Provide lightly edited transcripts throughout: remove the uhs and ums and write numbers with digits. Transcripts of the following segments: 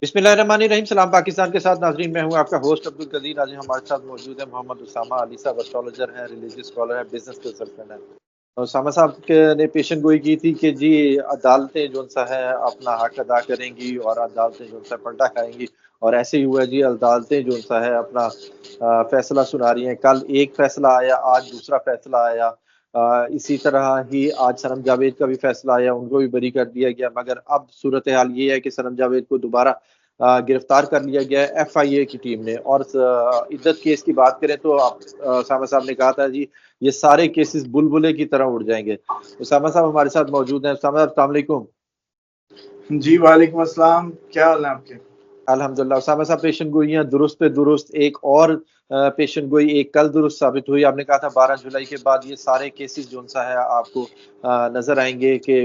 बिस्मिल्लाहिर्रहमानिर्रहीम। सलाम पाकिस्तान के साथ नाजरीन, मैं हूँ आपका होस्ट अब्दुल कदीर। आज हमारे साथ मौजूद है मोहम्मद उसामा अली साहब। एस्ट्रोलॉजर हैं, रिलीजियस स्कॉलर है, बिजनेस कंसल्टेंट है। और उसामा साहब ने पेशन गोई की थी कि जी अदालतें जो सा है अपना हक अदा करेंगी और अदालतें जो सा पलटा खाएंगी। और ऐसे ही हुआ जी, अदालतें जो सा है अपना फैसला सुना रही हैं। कल एक फैसला आया, आज दूसरा फैसला आया। इसी तरह ही आज सनम जावेद का भी फैसला आया, उनको भी बरी कर दिया गया। मगर अब सूरत हाल ये है कि सनम जावेद को दोबारा गिरफ्तार कर लिया गया है एफआईए की टीम ने। और इद्दत केस की बात करें तो आप उसामा साहब ने कहा था जी ये सारे केसेस बुलबुले की तरह उड़ जाएंगे। उसामा साहब हमारे साथ मौजूद हैं। उसामा साहब अस्सलाम वालेकुम। जी वालेकुम अस्सलाम, क्या हाल है आपके? अल्हम्दुलिल्लाह। उसामा साहब, पेशन गोइयां दुरुस्त पे दुरुस्त। एक और पेशन गोई एक कल दुरुस्त साबित हुई। आपने कहा था 12 जुलाई के बाद ये सारे केसेस जो सा है आपको नजर आएंगे कि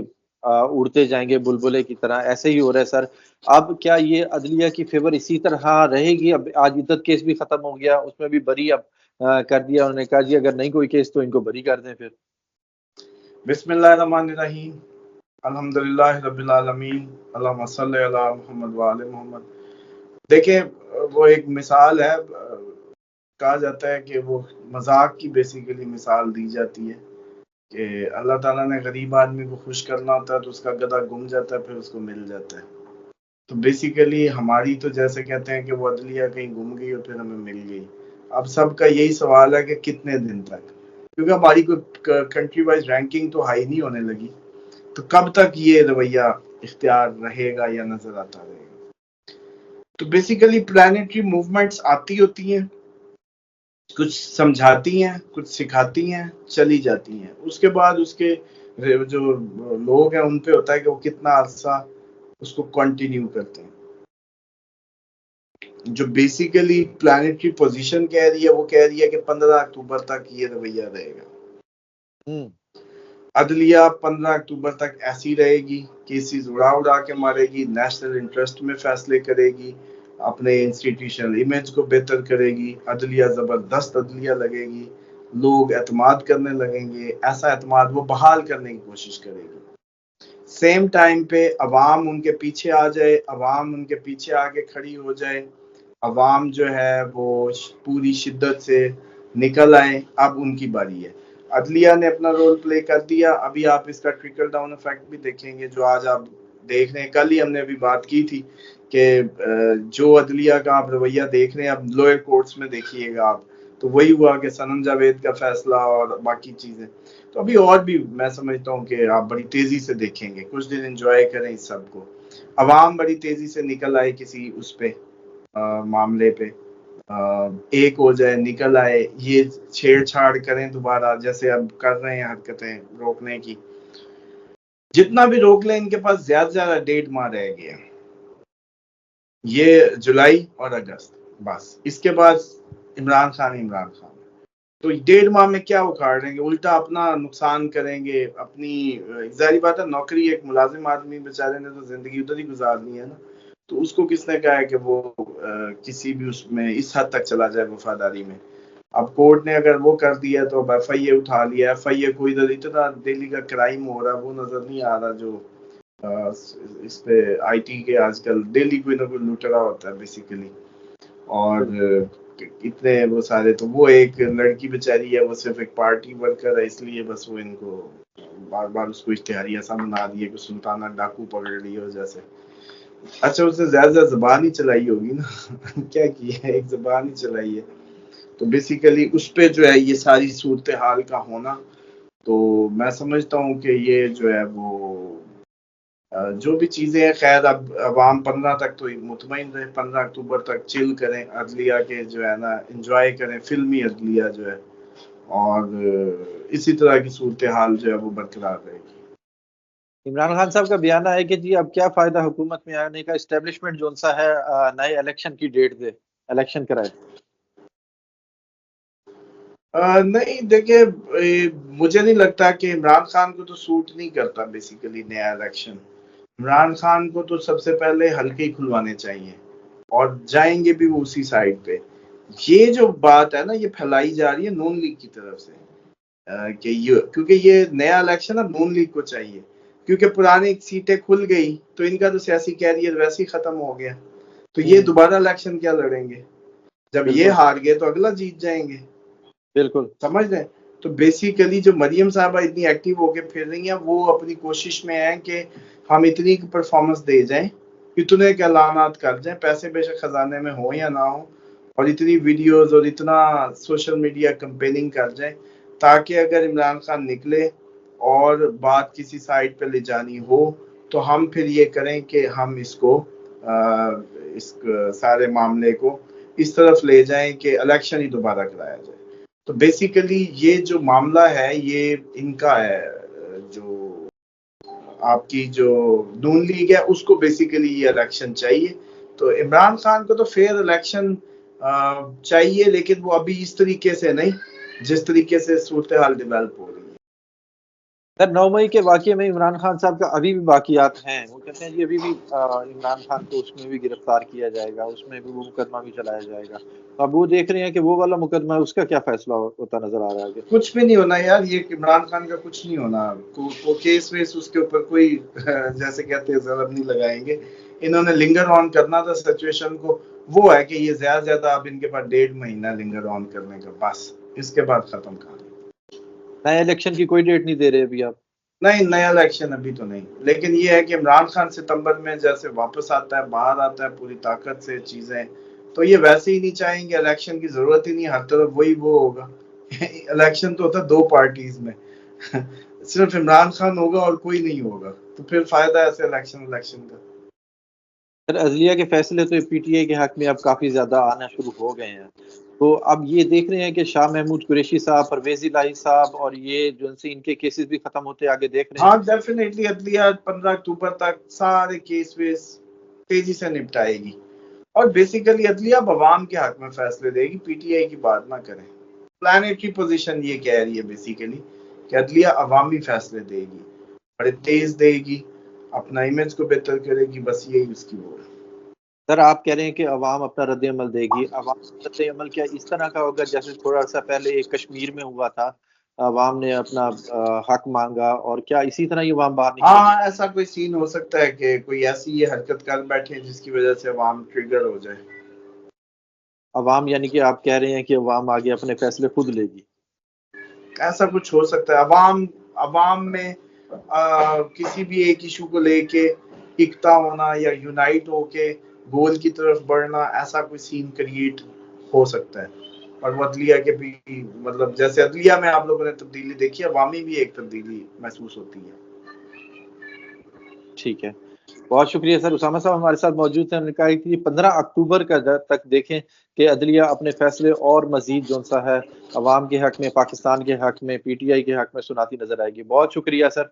उड़ते जाएंगे बुलबुले की तरह। ऐसे ही हो रहा है सर। अब क्या ये अदलिया की फेवर इसी तरह रहेगी? अब आज इद्दत केस भी खत्म हो गया, उसमें भी बरी अब कर दिया उन्होंने। कहा जी अगर नहीं कोई केस तो इनको बरी कर दें फिर। बिस्मिल्लाहिर्रहमानिर्रहीम, अल्हम्दुलिल्लाह रब्बिल आलमीन, अल्लाहुम्मा सल्लि अला मुहम्मद व आले मोहम्मद। देखिए, वो एक मिसाल है। कहा जाता है कि वो मजाक की बेसिकली मिसाल दी जाती है कि अल्लाह ताला ने गरीब आदमी को खुश करना होता है तो उसका गधा गुम जाता है, फिर उसको मिल जाता है। तो बेसिकली हमारी तो जैसे कहते हैं कि वो अदलिया कहीं गुम गई और फिर हमें मिल गई। अब सबका यही सवाल है कि कितने दिन तक, क्योंकि हमारी कोई कंट्री वाइज रैंकिंग तो हाई नहीं होने लगी। तो कब तक ये रवैया इख्तियार रहेगा या नजर आता रहेगा? तो बेसिकली प्लानिटरी मूवमेंट्स आती होती हैं, कुछ समझाती हैं, कुछ सिखाती हैं, चली जाती हैं। उसके बाद उसके जो लोग हैं उन पे होता है कि वो कितना अरसा उसको कंटिन्यू करते हैं। जो बेसिकली प्लानिटरी पोजीशन कह रही है वो कह रही है कि 15 अक्टूबर तक ये रवैया रहेगा। अदलिया 15 अक्टूबर तक ऐसी रहेगी, केसेस उड़ा उड़ा के मारेगी, नेशनल इंटरेस्ट में फैसले करेगी, अपने इंस्टीट्यूशनल इमेज को बेहतर करेगी। अदलिया जबरदस्त अदलिया लगेगी, लोग एतमाद करने लगेंगे, ऐसा एतमाद वो बहाल करने की कोशिश करेगी। सेम टाइम पे अवाम उनके पीछे आ जाए, अवाम उनके पीछे आके खड़ी हो जाए, अवाम जो है वो पूरी शिद्दत से निकल आए। अब उनकी बारी है। अदलिया ने अपना रोल प्ले कर दिया। अभी आप इसका ट्रिकल डाउन इफेक्ट भी देखेंगे, जो आज आप देख रहे हैं। कल ही हमने अभी बात की थी कि जो अदलिया का आप रवैया देख रहे हैं अब लोअर कोर्ट्स में देखिएगा आप, तो वही हुआ कि सनम जावेद का फैसला और बाकी चीजें। तो अभी और भी मैं समझता हूँ कि आप बड़ी तेजी से देखेंगे। कुछ दिन एंजॉय करें इस सब को। अवाम बड़ी तेजी से निकल आए किसी उस पे मामले पे, एक हो जाए, निकल आए, ये छेड़छाड़ करें दोबारा जैसे अब कर रहे हैं हरकतें रोकने की। जितना भी रोक लें इनके पास ज्यादा से ज्यादा 1.5 माह रह गया, ये जुलाई और अगस्त, बस इसके बाद इमरान खान। तो 1.5 माह में क्या उखाड़ लेंगे? उल्टा अपना नुकसान करेंगे अपनी। जाहिर बात है, नौकरी एक मुलाजिम आदमी बेचारे ने तो जिंदगी उधर ही गुजारनी है ना। तो उसको किसने कहा है कि वो किसी भी उसमें इस हद तक चला जाए वफादारी में? अब कोर्ट ने अगर वो कर दिया तो अब एफआईए उठा लिया। एफआईए को इधर इतना दिल्ली का क्राइम हो रहा है वो नजर नहीं आ रहा, जो इस पे आईटी के आजकल डेली कोई ना कोई लुटेरा होता है बेसिकली। और इतने वो सारे, तो वो एक लड़की बेचारी है, वो सिर्फ एक पार्टी वर्कर है, इसलिए बस वो इनको बार बार उसको इश्तिहारी ऐसा बना दिए कि सुल्ताना डाकू पकड़ ली हो जैसे। अच्छा, उसने ज्यादा जबान ही चलाई होगी ना क्या किया है, एक जबान ही चलाई है। तो बेसिकली उस पे जो है ये सारी सूरत हाल का होना, तो मैं समझता हूँ कि ये जो है वो जो भी चीजें हैं, खैर अब अवाम 15 तक तो मुतमईन रहे, 15 अक्टूबर तक चिल करें, अदलिया के जो है ना एंजॉय करें, फिल्मी अदलिया जो है। और इसी तरह की सूरत हाल जो है वो बरकरार रहेगी। इमरान खान साहब का बयान है कि जी अब क्या फायदा हुकूमत में आने का, इस्टेब्लिशमेंट जो सा है नए इलेक्शन की डेट दे, इलेक्शन कराए। नहीं, देखिए, मुझे नहीं लगता कि इमरान खान को तो सूट नहीं करता बेसिकली नया इलेक्शन। इमरान खान को तो सबसे पहले हल्के ही खुलवाने चाहिए और जाएंगे भी वो उसी साइड पे। ये जो बात है ना, ये फैलाई जा रही है नून लीग की तरफ से कि ये, क्योंकि ये नया इलेक्शन अब नून लीग को चाहिए, क्योंकि पुरानी सीटें खुल गई तो इनका तो सियासी कैरियर वैसे ही खत्म हो गया। तो ये दोबारा इलेक्शन क्या लड़ेंगे? जब ये हार गए तो अगला जीत जाएंगे। बिल्कुल समझ रहे हैं? तो बेसिकली जो मरियम साहबा इतनी एक्टिव होके फिर रही हैं, वो अपनी कोशिश में है कि हम इतनी परफॉर्मेंस दे जाएं, इतने के ऐलानात कर जाएं, पैसे बेशक खजाने में हो या ना हो, और इतनी वीडियोस और इतना सोशल मीडिया कैंपेनिंग कर जाएं, ताकि अगर इमरान खान निकले और बात किसी साइड पे ले जानी हो तो हम फिर ये करें कि हम इसको इस सारे मामले को इस तरफ ले जाएं कि इलेक्शन ही दोबारा कराया जाए। तो बेसिकली ये जो मामला है ये इनका है, जो आपकी जो नून लीग है उसको बेसिकली ये इलेक्शन चाहिए। तो इमरान खान को तो फेयर इलेक्शन चाहिए, लेकिन वो अभी इस तरीके से नहीं जिस तरीके से सूरत हाल डेवलप हो रही है। सर 9 मई के वाकये में इमरान खान साहब का अभी भी बाकियात हैं। वो कहते हैं जी अभी भी इमरान खान को उसमें भी गिरफ्तार किया जाएगा, उसमें भी वो मुकदमा भी चलाया जाएगा। तो अब वो देख रहे हैं कि वो वाला मुकदमा है, उसका क्या फैसला होता नजर आ रहा है? कुछ भी नहीं होना यार, ये इमरान खान का कुछ नहीं होना। को केस वेस उसके ऊपर कोई जैसे कहते हैं जरूरत नहीं लगाएंगे। इन्होंने लिंगर ऑन करना था सिचुएशन को, वो है कि ये ज्यादा अब इनके पास 1.5 महीना लिंगर ऑन करने का, बस इसके बाद खत्म कर। नए इलेक्शन की कोई डेट नहीं दे रहे अभी आप? नहीं, नया इलेक्शन अभी तो नहीं, लेकिन ये है कि इमरान खान सितंबर में जैसे वापस आता है, बाहर आता है पूरी ताकत से चीजें, तो ये वैसे ही नहीं चाहेंगे, इलेक्शन की जरूरत ही नहीं, हर तरफ वही वो होगा। इलेक्शन तो होता है 2 पार्टीज में सिर्फ इमरान खान होगा और कोई नहीं होगा, तो फिर फायदा ऐसे इलेक्शन का। सर अदलिया के फैसले तो पीटीआई के हक में अब काफी ज्यादा आना शुरू हो गए हैं। तो अब ये देख रहे हैं कि शाह महमूद कुरैशी साहब, परवेज इलाही साहब और ये जो उनसे इनके केसेस भी खत्म होते आगे देख रहे हैं। हाँ डेफिनेटली अदलिया 15 अक्टूबर तक सारे केस वेस तेजी से निपटाएगी, और बेसिकली अदलिया अब अवाम के हक में फैसले देगी, पीटीआई की बात ना करें। प्लैनेट की पोजीशन ये कह रही है बेसिकली कि अदलिया अवामी फैसले देगी, बड़े तेज देगी, अपना इमेज को बेहतर करेगी, बस यही उसकी वो है। सर आप कह रहे हैं कि अवाम अपना रद्द अमल देगी। अवाम रद्द अमल क्या इस तरह का होगा जैसे थोड़ा सा पहले एक कश्मीर में हुआ था, अवाम ने अपना हक मांगा, और क्या इसी तरह ही अवाम बाहर निकलेगी? हाँ, ऐसा कोई सीन हो सकता है कि कोई ऐसी ये हरकत कर बैठे जिसकी वजह से अवाम ट्रिगर हो जाए। अवाम यानी कि आप कह रहे हैं कि अवाम आगे अपने फैसले खुद लेगी? ऐसा कुछ हो सकता है। अवाम में किसी भी एक इशू को लेके इकट्ठा होना या यूनाइट होके गोल की तरफ बढ़ना, ऐसा कोई सीन क्रिएट हो सकता है। और वो अदलिया के भी, मतलब जैसे अदलिया में आप लोगों ने तब्दीली देखी, अवामी भी एक तब्दीली महसूस होती है। ठीक है, बहुत शुक्रिया सर। उसामा साहब हमारे साथ मौजूद थे। हमने कहा कि 15 अक्टूबर का तक देखें कि अदलिया अपने फैसले और मजीद जो सा है अवाम के हक में, पाकिस्तान के हक में, पीटीआई के हक में सुनाती नजर आएगी। बहुत शुक्रिया सर।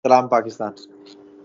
सलाम पाकिस्तान।